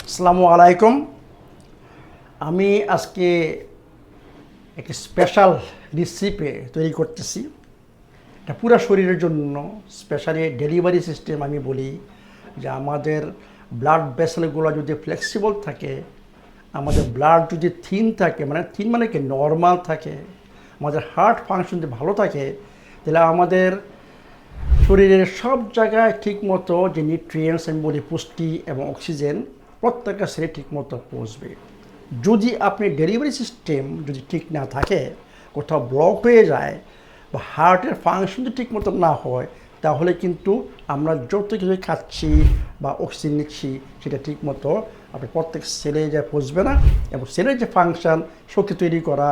আসসালামু আলাইকুম। আমি আজকে একটা স্পেশাল রেসিপি তৈরি করতেছি। এটা পুরো শরীরের জন্য স্পেশালি ডেলিভারি সিস্টেম। আমি বলি যে আমাদের ব্লাড ভেসেলগুলো যদি ফ্লেক্সিবল থাকে, আমাদের ব্লাড যদি থিন থাকে, মানে থিন মানে কি নর্মাল থাকে, আমাদের হার্ট ফাংশন যদি ভালো থাকে, তাহলে আমাদের শরীরের সব জায়গায় ঠিকমতো যে নিউট্রিয়েন্টস আমি বলি পুষ্টি এবং অক্সিজেন প্রত্যেকটা সেরে ঠিকমতো পৌঁছবে। যদি আপনি ডেলিভারি সিস্টেম যদি ঠিক না থাকে, কোথাও ব্লক হয়ে যায় বা হার্টের ফাংশন যদি ঠিকমতো না হয়, তাহলে কিন্তু আমরা যত কিছু খাচ্ছি বা অক্সিজেন নিচ্ছি সেটা ঠিকমতো আপনি প্রত্যেক সেলে যা পৌঁছবে না, এবং সেলের যে ফাংশন শক্তি তৈরি করা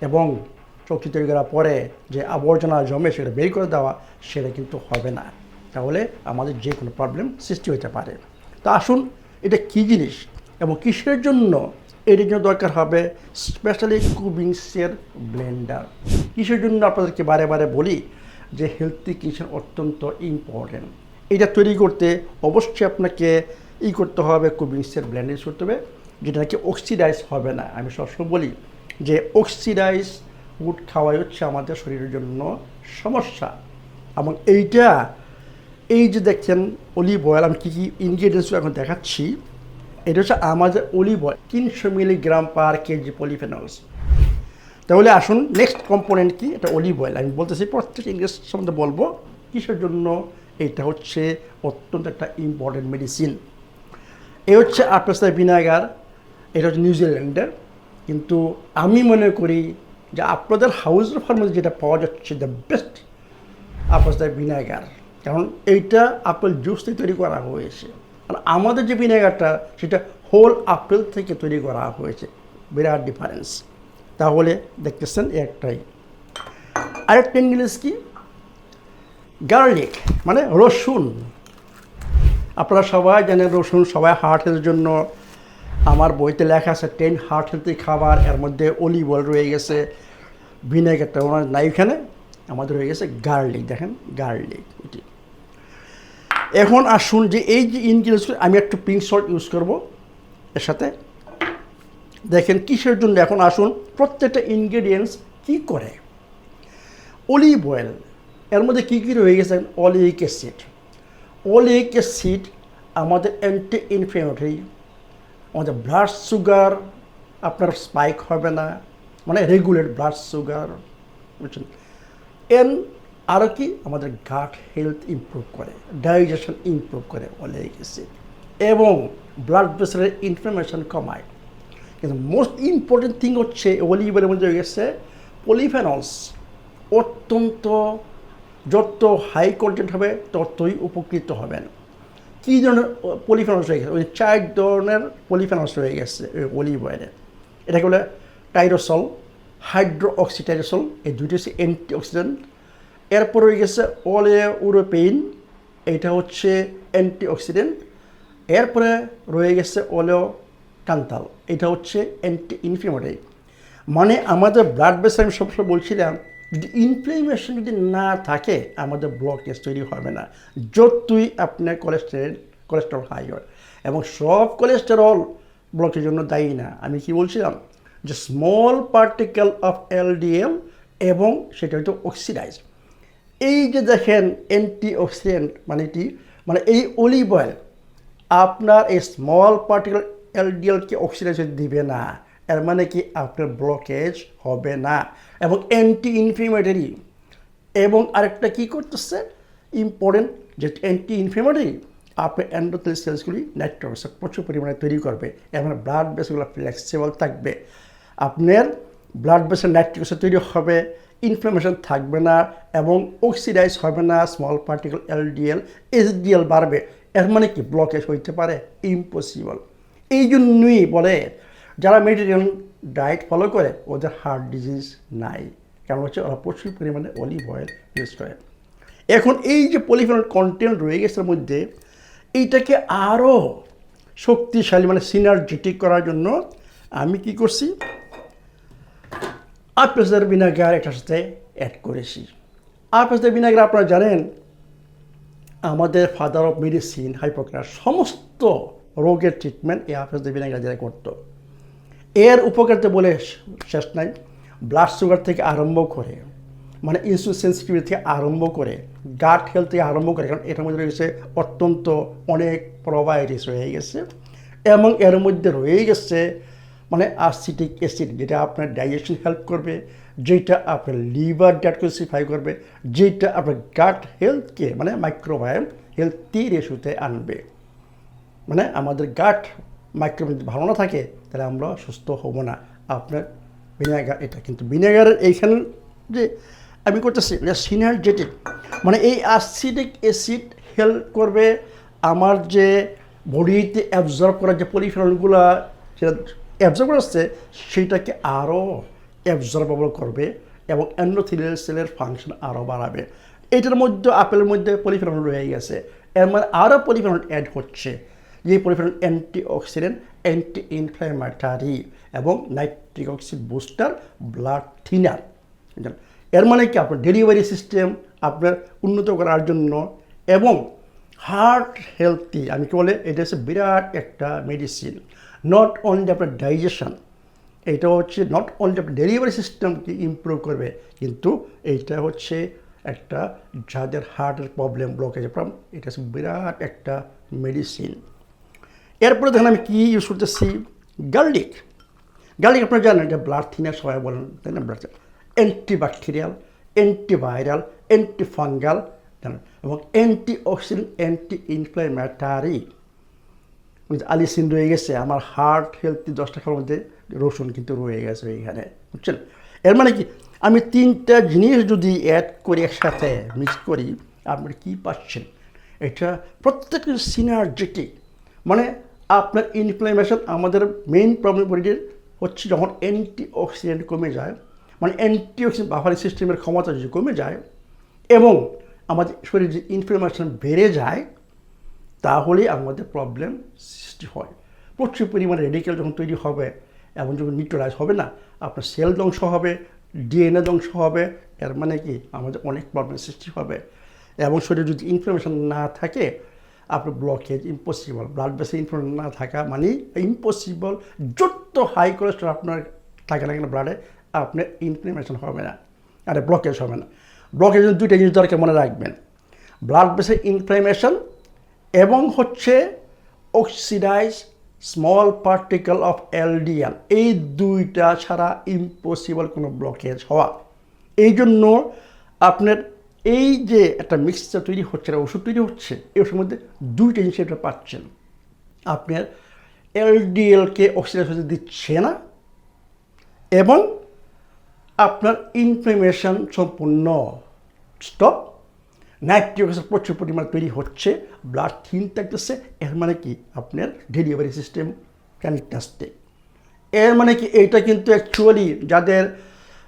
এবং শক্তি তৈরি করার পরে যে আবর্জনা জমে সেটা বের করে দেওয়া, সেটা কিন্তু হবে না। তাহলে আমাদের যে কোনো প্রবলেম সৃষ্টি হতে পারে। তা আসুন, এটা কী জিনিস এবং কিসের জন্য এটার জন্য দরকার হবে স্পেশালি কুবিংসের ব্লেন্ডার। কিসের জন্য আপনাদেরকে বারে বারে বলি যে হেলথি কিচেন অত্যন্ত ইম্পর্টেন্ট। এটা তৈরি করতে অবশ্যই আপনাকে করতে হবে, কুবিংসের ব্লেন্ডার ইউজ করতে হবে, যেটা নাকি অক্সিডাইজ হবে না। আমি সবসময় বলি যে অক্সিডাইজ ফুড খাওয়াই হচ্ছে আমাদের শরীরের জন্য সমস্যা। এবং এই যে দেখছেন অলিভ অয়েল, আমি কী কী ইনগ্রিডিয়েন্টস এখন দেখাচ্ছি। এটা হচ্ছে আমাদের olive oil 300 milligram per KG polyphenols. তাহলে আসুন নেক্সট কম্পোনেন্ট কি, এটা অলিভ অয়েল। আমি বলতেছি প্রত্যেক ইংলিশ সম্বন্ধে বলবো কিসের জন্য। এটা হচ্ছে অত্যন্ত একটা ইম্পর্টেন্ট মেডিসিন। এ হচ্ছে আপেল ভিনেগার, এটা হচ্ছে নিউজিল্যান্ডের। কিন্তু আমি মনে করি যে আপনাদের হাউস ফার্মে যেটা পাওয়া যাচ্ছে দ্য বেস্ট আপেল ভিনেগার, কারণ এইটা আপেল জুস থেকে তৈরি করা হয়েছে। আর আমাদের যে ভিনেগারটা সেটা হোল আপেল থেকে তৈরি করা হয়েছে, বিরাট ডিফারেন্স। তাহলে দেখতেছেন একটাই। আরেকটা ইংলিশ কি, গার্লিক মানে রসুন। আপনারা সবাই জানেন রসুন সবাই হার্ট হেলথের জন্য। আমার বইতে লেখা আছে 10 হার্ট হেলথি খাবার, এর মধ্যে অলিভ অয়েল রয়ে গেছে, ভিনেগারটা ওনার নাই এখানে, আমাদের রয়ে গেছে গার্লিক। দেখেন গার্লিক এটি। এখন আসুন যে এই যে ইনগ্রিডিয়েন্টস, আমি একটু পিঙ্ক সল্ট ইউজ করব এর সাথে। দেখেন কিসের জন্য। এখন আসুন প্রত্যেকটা ইনগ্রিডিয়েন্টস কী করে। অলিভ অয়েল, এর মধ্যে কী কী রয়ে গেছে, অলিক অ্যাসিড। অলিক অ্যাসিড আমাদের অ্যান্টি ইনফ্লেমেটরি, আমাদের ব্লাড সুগার আপনার স্পাইক হবে না, মানে রেগুলেট ব্লাড সুগার, বুঝছেন। এন আরও কি আমাদের গাট হেলথ ইমপ্রুভ করে, ডাইজেশন ইমপ্রুভ করে অলিক অ্যাসিড, এবং ব্লাড প্রেশারের ইনফ্লামেশন কমায়। কিন্তু মোস্ট ইম্পর্টেন্ট থিং হচ্ছে অলিভ অয়েলের মধ্যে হয়ে গেছে পলিফেনলস। অত্যন্ত যত হাই কন্টেন্ট হবে ততই উপকৃত হবেন। কী ধরনের পলিফেনলস হয়ে গেছে, ওই 4 ধরনের পলিফেনলস হয়ে গেছে অলিভ অয়েলে। এটাকে বলে টাইরোসল, হাইড্রো অক্সিটাইরোসল, এই দুইটি হচ্ছে অ্যান্টিঅক্সিডেন্ট। এরপর হয়ে গেছে ওলেউরোপেইন, এইটা হচ্ছে অ্যান্টিঅক্সিডেন্ট। এরপরে রয়ে গেছে কান্তাল, এটা হচ্ছে অ্যান্টি ইনফ্লেমেটরি। মানে আমাদের ব্লাড প্রেশার, আমি সবসময় বলছিলাম, যদি ইনফ্লেমেশন যদি না থাকে আমাদের ব্লকেজ তৈরি হবে না, যতই আপনার কোলেস্টেরল হাই হয়। এবং সব কোলেস্টেরল ব্লকের জন্য দায়ী না। আমি কি বলছিলাম যে স্মল পার্টিকেল অফ এলডিএল, এবং সেটা হয়তো অক্সিডাইজ। এই যে দেখেন অ্যান্টি অক্সিডেন্ট মানে কি, মানে এই অলিভ অয়েল আপনার এই স্মল পার্টিকেল এলডিএলকে অক্সিডাইজ দিবে না। এর মানে কি আপনার ব্লকেজ হবে না, এবং অ্যান্টি ইনফ্লেমেটরি। এবং আরেকটা কী করতেছে ইম্পর্টেন্ট, যে অ্যান্টি ইনফ্লেমেটরি আপনার এন্ডোথেলিয়াল সেলসগুলি নাইট্রোজেন প্রচুর পরিমাণে তৈরি করবে, এবং ব্লাড ভেসেলগুলো ফ্লেক্সিবল থাকবে। আপনার ব্লাড ভেসেল নাইট্রোজেন তৈরি হবে, ইনফ্লামেশন থাকবে না, এবং অক্সিডাইজ হবে না। স্মল পার্টিকেল এলডিএল এসডিএল বাড়বে। এর মানে কি ব্লকেজ হইতে পারে? ইম্পসিবল। এই জন্যই বলে যারা মেডিটেরিয়ান ডায়েট ফলো করে ওদের হার্ট ডিজিজ নাই, কারণ হচ্ছে ওরা প্রচুর পরিমাণে অলিভ অয়েল ইউজ করে। এখন এই যে পলিফেনল কন্টেন্ট রয়ে গেছে এর মধ্যে, এইটাকে আরও শক্তিশালী মানে সিনার্জেটিক করার জন্য আমি কি করছি, আপেল ভিনেগার এটার সাথে অ্যাড করেছি। আপেল ভিনেগার আপনারা জানেন আমাদের ফাদার অফ মেডিসিন হিপোক্রেটাস সমস্ত রোগের ট্রিটমেন্ট এই আপেল ভিনেগার যারা করতো। এর উপকারিতা বলে শেষ নাই। ব্লাড সুগার থেকে আরম্ভ করে, মানে ইনসুলিন সেন্সিটিভিটি থেকে আরম্ভ করে, গাট হেলথ থেকে আরম্ভ করে, কারণ এটার মধ্যে রয়েছে অত্যন্ত অনেক প্রোবায়োটিক্স রয়ে গেছে, এবং এর মধ্যে রয়ে গেছে মানে অ্যাসিটিক অ্যাসিড, যেটা আপনার ডাইজেশন হেল্প করবে, যেটা আপনার লিভার ডেটক্সিফাই করবে, যেটা আপনার গাট হেলথকে মানে মাইক্রোবায়োম হেলথি রেশোতে আনবে। মানে আমাদের গাট মাইক্রোবায়োম যদি ভালো না থাকে তাহলে আমরা সুস্থ হব না। আপনার ভিনেগার, এটা কিন্তু ভিনেগারের এইখানে যে আমি করতেছি এটা সিনার্জেটিক, মানে এই অ্যাসিডিক অ্যাসিড হেল্প করবে আমার যে বডিতে অ্যাবজর্ব করার যে পলিফেনলগুলো সেটা অ্যাবজর্ব করছে সেটাকে আরও অ্যাবজর্বেবল করবে এবং এন্ডোথেলিয়াল সেলের ফাংশন আরও বাড়াবে। এটার মধ্যে আপেলের মধ্যে পলিফেনল রয়ে গেছে, এর মানে আরও পলিফেনল অ্যাড হচ্ছে, যে পলিফেনল অ্যান্টিঅক্সিডেন্ট, অ্যান্টি ইনফ্ল্যামেটরি এবং নাইট্রিক অক্সিড বুস্টার, ব্লাড থিনার। এর মানে কি আপনার ডেলিভারি সিস্টেম আপনার উন্নত করার জন্য এবং হার্ট হেলথি, আমি কি বলে এটা হচ্ছে বিরাট একটা মেডিসিন। নট অনলি আপনার ডাইজেশন, এটা হচ্ছে নট অনলি আপনার ডেলিভারি সিস্টেমকে ইমপ্রুভ করবে, কিন্তু এইটা হচ্ছে একটা যাদের হার্টের প্রবলেম, ব্লকেজের প্রবলেম, এটা হচ্ছে বিরাট একটা মেডিসিন। এরপরে দেখেন আমি কী ইউজ করতেছি, গার্লিক। গার্লিক আপনারা জানেন এটা ব্লাড থিনার সবাই বলেন, তাই না? ব্লাড অ্যান্টিব্যাকটেরিয়াল, অ্যান্টিভাইরাল, অ্যান্টিফাঙ্গাল এবং অ্যান্টিঅক্সিডেন্ট, অ্যান্টি ইনফ্ল্যামেটরি। আলিসিন রয়ে গেছে, আমার হার্ট হেলথি 10টা খাবার মধ্যে রসুন কিন্তু রয়ে গেছে এইখানে, বুঝছেন? এর মানে কি আমি 3টা জিনিস যদি অ্যাড করি একসাথে মিক্স করি, আপনি কী পাচ্ছেন? এটা প্রত্যেকটা সিনার্জেটিক, মানে আপনার ইনফ্লামেশন, আমাদের মেইন প্রবলেম বডির হচ্ছে যখন অ্যান্টিঅক্সিডেন্ট কমে যায়, মানে অ্যান্টিঅক্সিডেন্ট বাফারিং সিস্টেমের ক্ষমতা যদি কমে যায় এবং আমাদের শরীরে যে ইনফ্লামেশন বেড়ে যায়, তাহলে আমাদের প্রবলেম সৃষ্টি হয়। প্রচুর পরিমাণে রেডিক্যাল যখন তৈরি হবে এবং যখন নিউট্রালাইজ হবে না, আপনার সেল ধ্বংস হবে, ডিএনএ ধ্বংস হবে, এর মানে কি আমাদের অনেক প্রবলেম সৃষ্টি হবে। এবং শরীরে যদি ইনফ্লামেশন না থাকে, আপনার blockage impossible. Blood vessel inflammation না থাকা মানে ইম্পসিবল। যত হাই কোলেস্ট্রল আপনার থাকে না কেন ব্লাডে, আপনার ইনফ্লামেশন হবে না, আরে ব্লকেজ হবে না। ব্লকেজের 2টা জিনিস দরকার মনে রাখবেন, ব্লাড ভেসেল ইনফ্লামেশন এবং হচ্ছে oxidise small particle of LDL, এই 2টা ছাড়া ইম্পসিবল কোনো ব্লকেজ হওয়া। এই জন্য আপনার এই যে একটা মিক্সচার তৈরি হচ্ছে, ওষুধ তৈরি হচ্ছে, এই ওষুধের মধ্যে 2টা জিনিস এটা পাচ্ছেন, আপনার এলডিএলকে অক্সিডাইজ হতে দিচ্ছে না এবং আপনার ইনফ্লামেশন সম্পূর্ণ স্টপ। নাইট্রিক অক্সাইড প্রচুর পরিমাণে তৈরি হচ্ছে, ব্লাড থিন থাকতেছে, এর মানে কি আপনার ডেলিভারি সিস্টেম ফ্যান্টাস্টিক। এর মানে কি এইটা কিন্তু অ্যাকচুয়ালি যাদের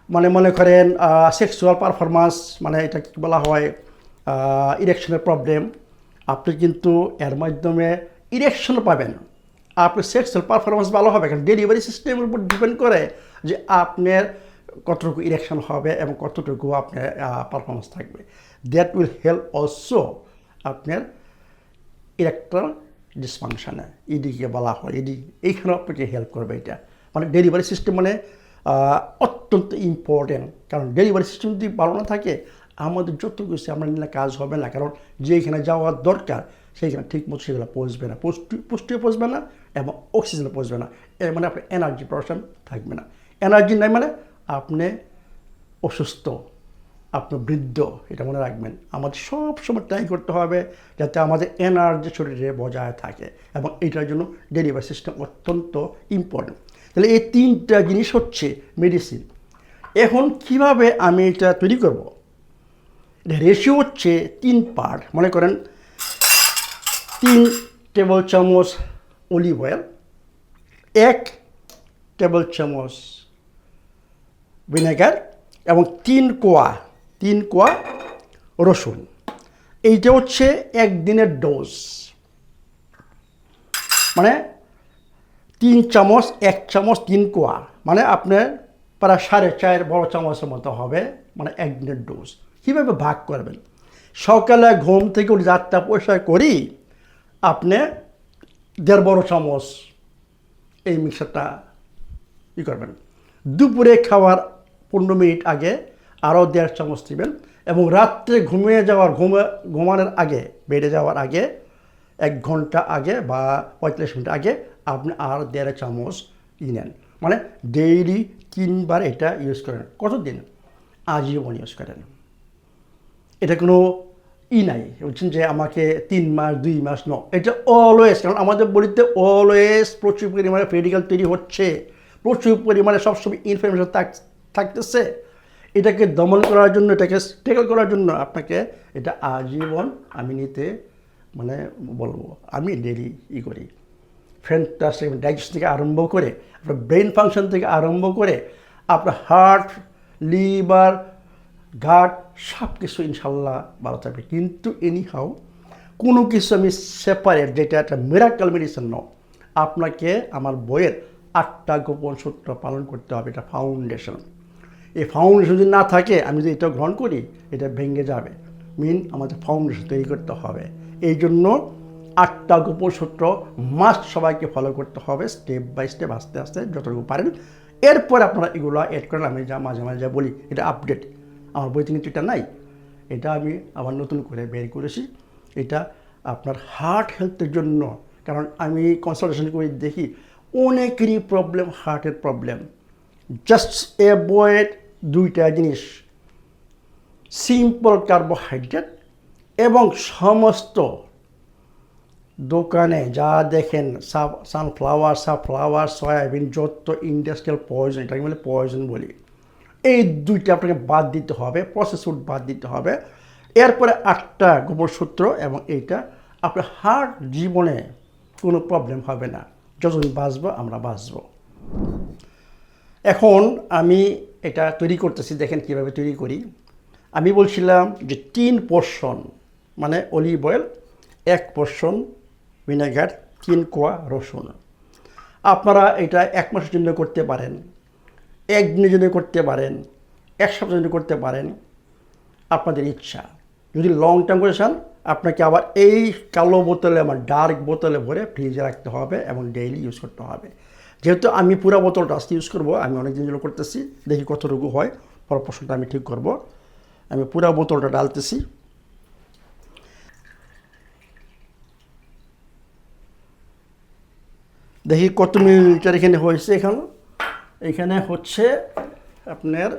মানে মনে করেন সেক্সুয়াল পারফরমেন্স, মানে এটা কি বলা হয় ইরেকশনের প্রবলেম, আপনি কিন্তু এর মাধ্যমে ইরেকশনও পাবেন, আপনার সেক্সুয়াল পারফরমেন্স ভালো হবে। কারণ ডেলিভারি সিস্টেমের উপর ডিপেন্ড করে যে আপনার কতটুকু ইরেকশন হবে এবং কতটুকু আপনার পারফরমেন্স থাকবে। দ্যাট উইল হেল্প অলসো আপনার ইরেকটাল ডিসফাংশনে, ইডিকে বলা হয়, ইডি এইখানে আপনাকে হেল্প করবে। এটা মানে ডেলিভারি সিস্টেম মানে অত্যন্ত ইম্পর্টেন্ট, কারণ ডেলিভারি সিস্টেম যদি ভালো না থাকে আমাদের যত কিছু আমরা নিলে কাজ হবে না, কারণ যেখানে যাওয়ার দরকার সেইখানে ঠিক মতো সেগুলো পৌঁছবে না, পুষ্টিও পৌঁছবে না এবং অক্সিজেনও পৌঁছবে না। এর মানে আপনার এনার্জি প্রোডাকশন থাকবে না। এনার্জি নাই মানে আপনি অসুস্থ, আপনার বৃদ্ধ, এটা মনে রাখবেন। আমাদের সব সময় ট্রাই করতে হবে যাতে আমাদের এনার্জি শরীরে বজায় থাকে এবং এটার জন্য ডেলিভারি সিস্টেম অত্যন্ত ইম্পর্টেন্ট। তাহলে এই 3টা জিনিস হচ্ছে মেডিসিন। এখন কিভাবে আমি এটা তৈরি করব? রেশিও হচ্ছে 3 পার্ট। মনে করেন 3 টেবিল চামচ অলিভ অয়েল, 1 টেবিল চামচ ভিনেগার এবং 3 কোয়া রসুন। এইটা হচ্ছে 1 দিনের ডোজ, মানে 3 চামচ, 1 চামচ 3 কোয়া, মানে আপনার প্রায় 4.5 বড় চামচের মতো হবে, মানে 1 দিনের ডোজ। কীভাবে ভাগ করবেন? সকালে ঘুম থেকে উঠে 8টা পয়সা করি আপনি দেড় বড় চামচ এই মিক্সারটা করবেন। দুপুরে খাওয়ার 15 মিনিট আগে আরও 1.5 চামচ দিবেন, এবং রাত্রে ঘুমানোর আগে, বেডে যাওয়ার আগে 1 ঘন্টা আগে বা 45 মিনিট আগে আপনি আর 1.5 চামচ নেন। মানে ডেইলি 3 বার এটা ইউজ করেন। কতদিন? আজীবন ইউজ করেন। এটা কোনো নাই বলছেন যে আমাকে 3 মাস 2 মাস এটা অলওয়েজ, কারণ আমাদের বডিতে অলওয়েজ প্রচুর পরিমাণে ফেডিক্যাল তৈরি হচ্ছে, প্রচুর পরিমাণে সবসময় ইনফরমেশন থাকতেছে। এটাকে দমন করার জন্য, এটাকে ট্যাকল করার জন্য আপনাকে এটা আজীবন আমি নিতে বলবো। আমি ডেলি করি। ফ্যান্টাস্টিক ডাইজেশন থেকে আরম্ভ করে, আপনার ব্রেন ফাংশন থেকে আরম্ভ করে, আপনার হার্ট, লিভার, গাট সব কিছু ইনশাল্লাহ ভালো থাকবে। কিন্তু এনিহাউ কোনো কিছু আমি সেপারেট, যেটা একটা মিরাকল মেডিসিন আপনাকে আমার বইয়ের 8টা গোপন সূত্র পালন করতে হবে। এটা ফাউন্ডেশন। এই ফাউন্ডেশন যদি না থাকে, আমি যদি এটা গ্রহণ করি, এটা ভেঙে যাবে। আমাদের ফাউন্ডেশন তৈরি করতে হবে। এই জন্য 8টা গোপন সূত্র মাস্ট সবাইকে ফলো করতে হবে, স্টেপ বাই স্টেপ, আস্তে আস্তে যতটুকু পারেন। এরপর আপনারা এগুলো অ্যাড করেন। আমি মাঝে মাঝে বলি এটা আপডেট, আমার বইতে কিন্তু এটা নাই, এটা আমি আবার নতুন করে বের করেছি। এটা আপনার হার্ট হেলথের জন্য, কারণ আমি কনসালটেশন করে দেখি অনেকেরই প্রবলেম, হার্টের প্রবলেম। জাস্ট অ্যাভয়েড 2টা জিনিস, সিম্পল কার্বোহাইড্রেট এবং সমস্ত দোকানে যা দেখেন সানফ্লাওয়ার, সয়াবিন, যত ইন্ডাস্ট্রিয়াল পয়জন, এটাকে বলে পয়জন বলি, এই 2টা আপনাকে বাদ দিতে হবে, প্রসেস ফুড বাদ দিতে হবে। এরপরে 8টা গোবর সূত্র, এবং এইটা আপনার হার্ট জীবনে কোনো প্রবলেম হবে না। যতদিন বাঁচবো আমরা বাঁচবো। এখন আমি এটা তৈরি করতেছি, দেখেন কীভাবে তৈরি করি। আমি বলছিলাম যে 3 পোর্শন, মানে অলিভ অয়েল, 1 পোর্শন ভিনেগার, 3 কোয়া রসুন। আপনারা এটা 1 মাসের জন্য করতে পারেন, 1 দিনের জন্য করতে পারেন, 1 সপ্তাহের জন্য করতে পারেন, আপনাদের ইচ্ছা। যদি লং টার্ম করে চান, আপনাকে আবার এই কালো বোতলে, আমার ডার্ক বোতলে ভরে ফ্রিজে রাখতে হবে এবং ডেইলি ইউজ করতে হবে। যেহেতু আমি পুরো বোতলটা আজকে ইউজ করবো, আমি অনেক দিন জন্য করতেছি, দেখি কতটুকু হয়, প্রপোর্শনটা আমি ঠিক করব। আমি পুরো বোতলটা ডালতেছি। দেখি কত মিলিলিটার এখানে হয়েছে। এখানে হচ্ছে আপনার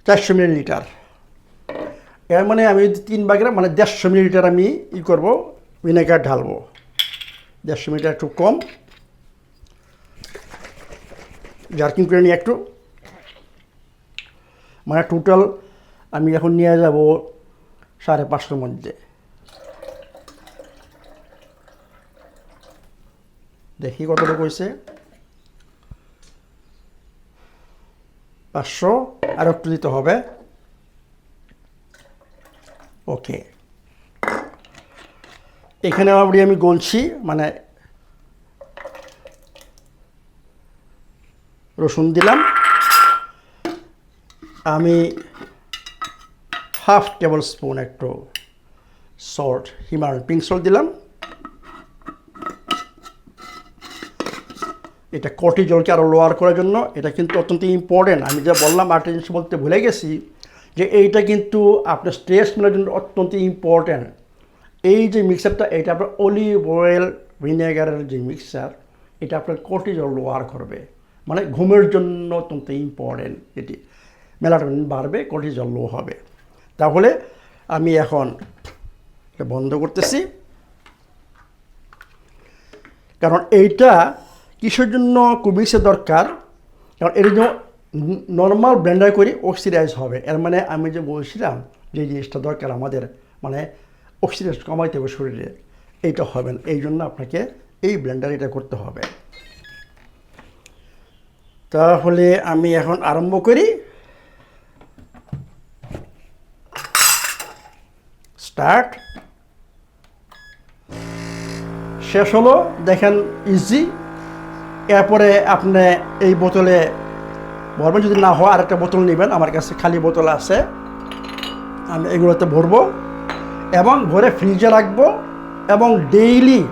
400 মিলিলিটার। এর মানে আমি যদি 3 ভাগের, মানে 150 মিলিলিটার আমি করব, ভিনেগার ঢালবো। 150 মিলিলিটার একটু কম, জার্কিং করে নিই একটু। মানে টোটাল আমি এখন নিয়ে যাব 550 মধ্যে। দেখি কতটুকু হয়েছে। 500, আর একটু দিতে হবে। ওকে, এখানে আমি গলছি, মানে রসুন দিলাম। আমি 1/2 টেবিল স্পুন একটু সল্ট, হিমালয়ান পিঙ্ক সল্ট দিলাম। এটা কর্টিজলকে আরও লোয়ার করার জন্য, এটা কিন্তু অত্যন্ত ইম্পর্টেন্ট। আমি যা বললাম, আরেকটা জিনিস বলতে ভুলে গেছি, যে এইটা কিন্তু আপনার স্ট্রেস মেলার জন্য অত্যন্ত ইম্পর্টেন্ট। এই যে মিক্সারটা, এটা আপনার অলিভ অয়েল ভিনেগারের যে মিক্সার, এটা আপনার কর্টিজল লোয়ার করবে, মানে ঘুমের জন্য অত্যন্ত ইম্পর্টেন্ট। এটি মেলাটোনিন বাড়বে, কর্টিজল লো হবে। তাহলে আমি এখন এটা বন্ধ করতেছি। কারণ এইটা কিসের জন্য কুমিক্সের দরকার, কারণ এর জন্য নর্মাল ব্লেন্ডার করে অক্সিডাইজ হবে। এর মানে আমি যে বলছিলাম যে জিনিসটা দরকার আমাদের, মানে অক্সিডাইজ কমাইতে হবে শরীরে, এইটা হবে না। এই জন্য আপনাকে এই ব্লেন্ডার এটা করতে হবে। তাহলে আমি এখন আরম্ভ করি। স্টার্ট। শেষ হলো, দেখেন ইজি। এরপরে আপনি এই বোতলে ভরবেন, যদি না হয় আরেকটা বোতল নেবেন, আমার কাছে খালি বোতল আছে, আমি এগুলোতে ভরবো। এবং ঘরে ফ্রিজে রাখবো এবং ডেইলি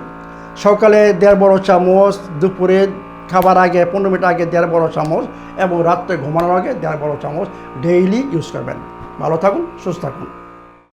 সকালে 1.5 বড় চামচ, দুপুরে খাবার আগে 15 মিনিট আগে 1.5 বড় চামচ এবং রাত্রে ঘুমানোর আগে 1.5 বড় চামচ ডেইলি ইউজ করবেন। ভালো থাকুন, সুস্থ থাকুন।